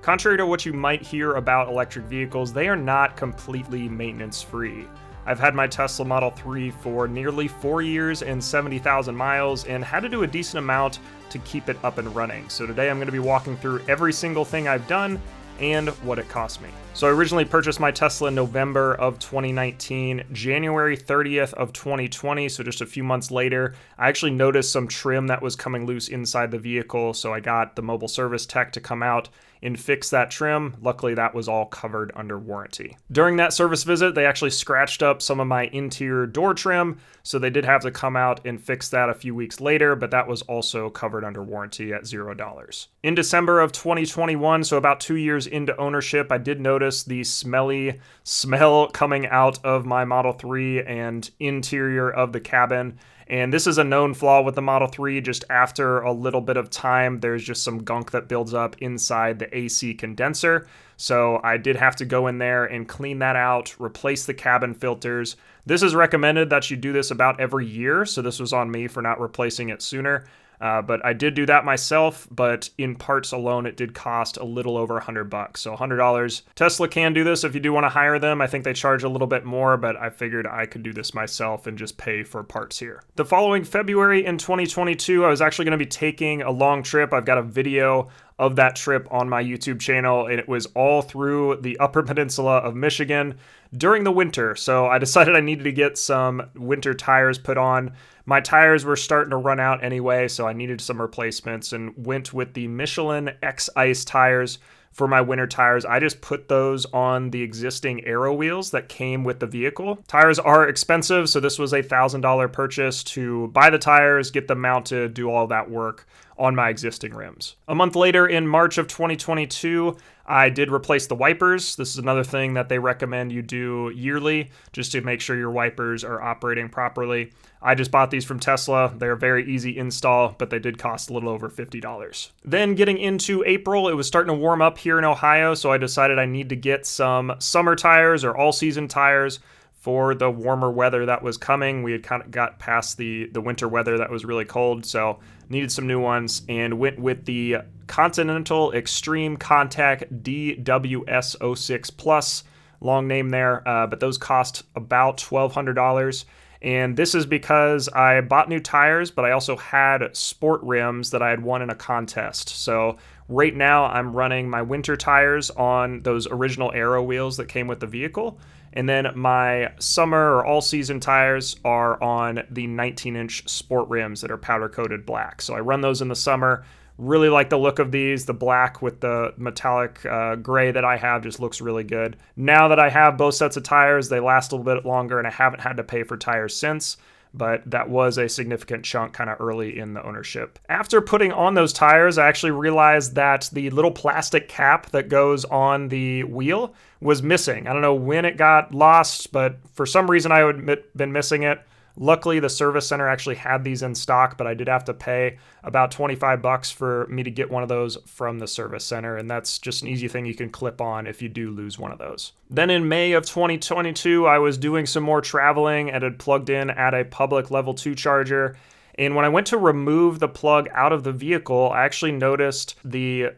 Contrary to what you might hear about electric vehicles, they are not completely maintenance-free. I've had my Tesla Model 3 for nearly 4 years and 70,000 miles and had to do a decent amount to keep it up and running. So today I'm going to be walking through every single thing I've done and what it cost me. So I originally purchased my Tesla in November of 2019, January 30th of 2020, so just a few months later, I actually noticed some trim that was coming loose inside the vehicle, so I got the mobile service tech to come out and fix that trim. Luckily, that was all covered under warranty. During that service visit, they actually scratched up some of my interior door trim, so they did have to come out and fix that a few weeks later, but that was also covered under warranty at $0. In December of 2021, so about 2 years into ownership, I did notice the smelly smell coming out of my Model 3 and interior of the cabin. And this is a known flaw with the Model 3. Just after a little bit of time, there's just some gunk that builds up inside the AC condenser. So I did have to go in there and clean that out, replace the cabin filters. This is recommended that you do this about every year, so this was on me for not replacing it sooner. But I did do that myself, but in parts alone, it did cost a little over $100. So $100. Tesla can do this if you do want to hire them. I think they charge a little bit more, but I figured I could do this myself and just pay for parts here. The following February in 2022, I was actually going to be taking a long trip. I've got a video of that trip on my YouTube channel, and it was all through the Upper Peninsula of Michigan during the winter. So I decided I needed to get some winter tires put on. My tires were starting to run out anyway, so I needed some replacements and went with the Michelin X Ice tires for my winter tires. I just put those on the existing Aero wheels that came with the vehicle. Tires are expensive, so this was a $1,000 purchase to buy the tires, get them mounted, do all that work on my existing rims. A month later, in March of 2022, I did replace the wipers. This is another thing that they recommend you do yearly, just to make sure your wipers are operating properly. I just bought these from Tesla. They're a very easy install, but they did cost a little over $50. Then getting into April, it was starting to warm up here in Ohio, so I decided I need to get some summer tires or all-season tires for the warmer weather that was coming. We had kind of got past the winter weather that was really cold, so needed some new ones and went with the Continental Extreme Contact DWS06 Plus, long name there, but those cost about $1,200. And this is because I bought new tires, but I also had sport rims that I had won in a contest. So right now I'm running my winter tires on those original Aero wheels that came with the vehicle. And then my summer or all-season tires are on the 19-inch sport rims that are powder-coated black. So I run those in the summer. Really like the look of these. The black with the metallic gray that I have just looks really good. Now that I have both sets of tires, they last a little bit longer, and I haven't had to pay for tires since. But that was a significant chunk kind of early in the ownership. After putting on those tires, I actually realized that the little plastic cap that goes on the wheel was missing. I don't know when it got lost, but for some reason I had been missing it. Luckily, the service center actually had these in stock, but I did have to pay about $25 for me to get one of those from the service center, and that's just an easy thing you can clip on if you do lose one of those. Then in May of 2022, I was doing some more traveling and had plugged in at a public level 2 charger, and when I went to remove the plug out of the vehicle, I actually noticed the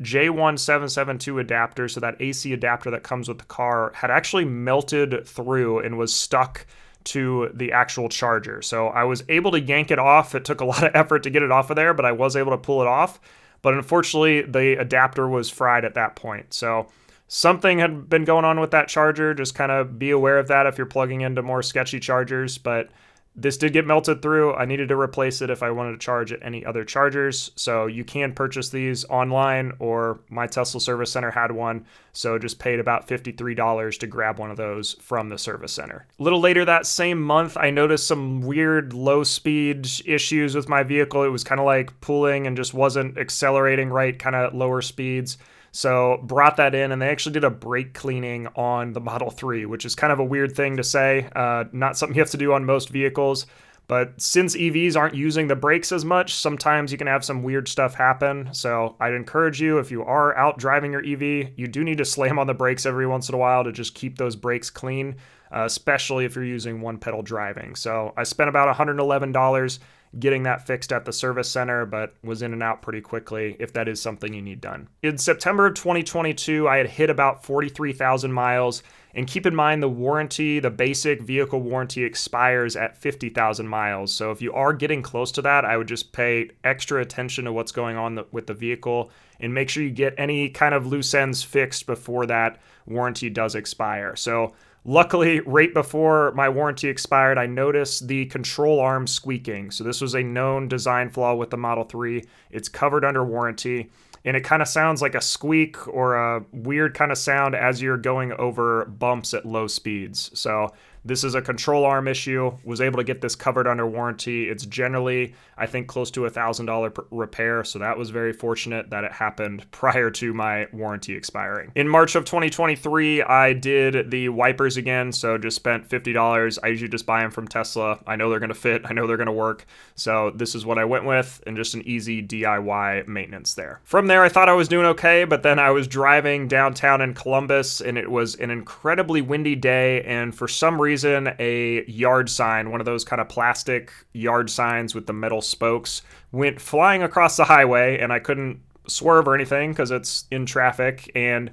J1772 adapter, so that AC adapter that comes with the car, had actually melted through and was stuck to the actual charger. So I was able to yank it off. It took a lot of effort to get it off of there, but I was able to pull it off. But unfortunately, the adapter was fried at that point. So something had been going on with that charger. Just kind of be aware of that if you're plugging into more sketchy chargers. But this did get melted through. I needed to replace it if I wanted to charge at any other chargers. So you can purchase these online, or my Tesla service center had one. So just paid about $53 to grab one of those from the service center. A little later that same month, I noticed some weird low speed issues with my vehicle. It was kind of like pulling and just wasn't accelerating right, kind of lower speeds. So brought that in, and they actually did a brake cleaning on the Model 3, which is kind of a weird thing to say. Not something you have to do on most vehicles. But since EVs aren't using the brakes as much, sometimes you can have some weird stuff happen. So I'd encourage you, if you are out driving your EV, you do need to slam on the brakes every once in a while to just keep those brakes clean, especially if you're using one pedal driving. So I spent about $111 getting that fixed at the service center, but was in and out pretty quickly if that is something you need done. In September of 2022, I had hit about 43,000 miles. And keep in mind the warranty, the basic vehicle warranty expires at 50,000 miles. So if you are getting close to that, I would just pay extra attention to what's going on with the vehicle and make sure you get any kind of loose ends fixed before that warranty does expire. So luckily, right before my warranty expired, I noticed the control arm squeaking. So this was a known design flaw with the Model 3. It's covered under warranty. And it kind of sounds like a squeak or a weird kind of sound as you're going over bumps at low speeds. So this is a control arm issue. Was able to get this covered under warranty. It's generally, I think, close to $1,000 repair. So that was very fortunate that it happened prior to my warranty expiring. In March of 2023, I did the wipers again. So just spent $50. I usually just buy them from Tesla. I know they're going to fit. I know they're going to work. So this is what I went with, and just an easy DIY maintenance there. From there, I thought I was doing okay, but then I was driving downtown in Columbus, and it was an incredibly windy day, and for some reason, a yard sign, one of those kind of plastic yard signs with the metal spokes, went flying across the highway, and I couldn't swerve or anything because it's in traffic, and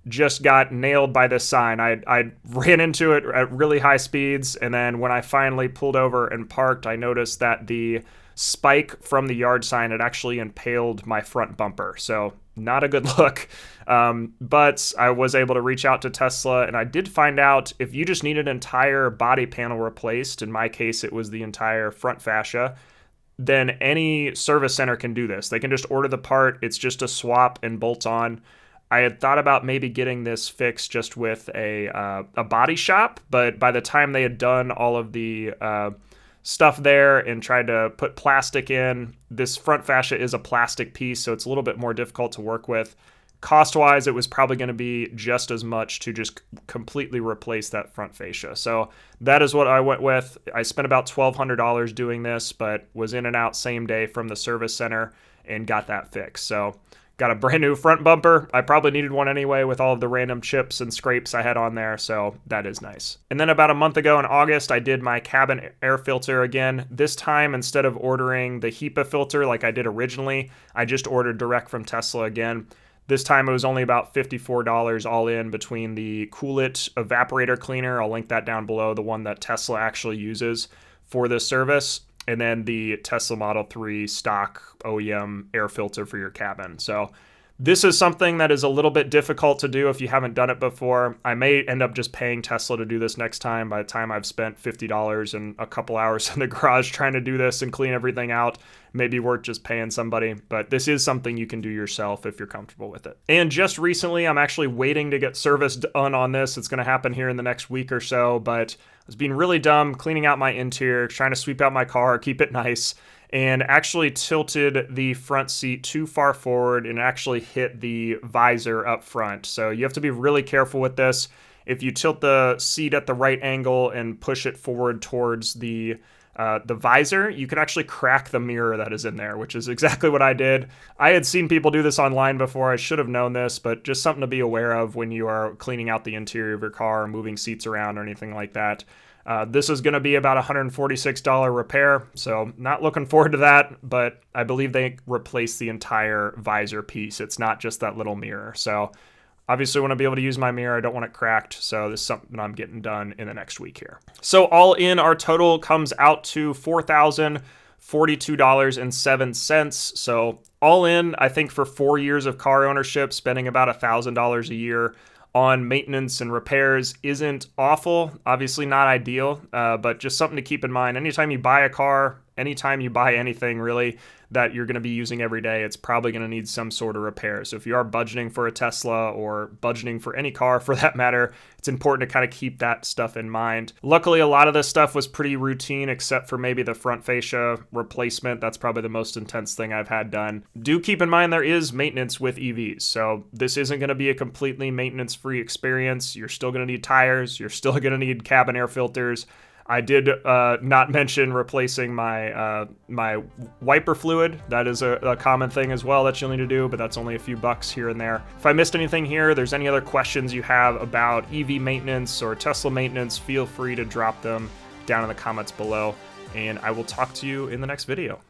just got nailed by this sign. I ran into it at really high speeds, and then when I finally pulled over and parked, I noticed that the spike from the yard sign had actually impaled my front bumper. So not a good look. But I was able to reach out to Tesla, and I did find out if you just need an entire body panel replaced, in my case it was the entire front fascia, then any service center can do this. They can just order the part. It's just a swap and bolt on. I had thought about maybe getting this fixed just with a body shop, but by the time they had done all of the stuff there and tried to put plastic in, this front fascia is a plastic piece, so it's a little bit more difficult to work with. Cost-wise, it was probably going to be just as much to just completely replace that front fascia. So that is what I went with. I spent about $1,200 doing this, but was in and out same day from the service center and got that fixed. So got a brand new front bumper. I probably needed one anyway with all of the random chips and scrapes I had on there, so that is nice. And then about a month ago in August, I did my cabin air filter again. This time, instead of ordering the HEPA filter like I did originally, I just ordered direct from Tesla again. This time it was only about $54 all in between the Cool-It evaporator cleaner, I'll link that down below, the one that Tesla actually uses for this service, and then the Tesla Model 3 stock OEM air filter for your cabin. So this is something that is a little bit difficult to do if you haven't done it before. I may end up just paying Tesla to do this next time. By the time I've spent $50 and a couple hours in the garage trying to do this and clean everything out, maybe worth just paying somebody. But this is something you can do yourself if you're comfortable with it. And just recently, I'm actually waiting to get service done on this. It's going to happen here in the next week or so, but I was being really dumb cleaning out my interior, trying to sweep out my car, keep it nice, and actually tilted the front seat too far forward and actually hit the visor up front. So you have to be really careful with this. If you tilt the seat at the right angle and push it forward towards the visor, you can actually crack the mirror that is in there, which is exactly what I did. I had seen people do this online before. I should have known this, but just something to be aware of when you are cleaning out the interior of your car or moving seats around or anything like that. This is going to be about $146 repair, so not looking forward to that, but I believe they replaced the entire visor piece. It's not just that little mirror. So obviously, I want to be able to use my mirror. I don't want it cracked, so this is something I'm getting done in the next week here. So all in, our total comes out to $4,042.07. So all in, I think for 4 years of car ownership, spending about $1,000 a year on maintenance and repairs isn't awful. Obviously not ideal, but just something to keep in mind. Anytime you buy a car, anytime you buy anything really that you're going to be using every day, it's probably going to need some sort of repair. So if you are budgeting for a Tesla or budgeting for any car for that matter, it's important to kind of keep that stuff in mind. Luckily, a lot of this stuff was pretty routine, except for maybe the front fascia replacement. That's probably the most intense thing I've had done. Do keep in mind there is maintenance with EVs. So this isn't going to be a completely maintenance-free experience. You're still going to need tires. You're still going to need cabin air filters. I did not mention replacing my my wiper fluid. That is a common thing as well that you'll need to do, but that's only a few bucks here and there. If I missed anything here, there's any other questions you have about EV maintenance or Tesla maintenance, feel free to drop them down in the comments below. and I will talk to you in the next video.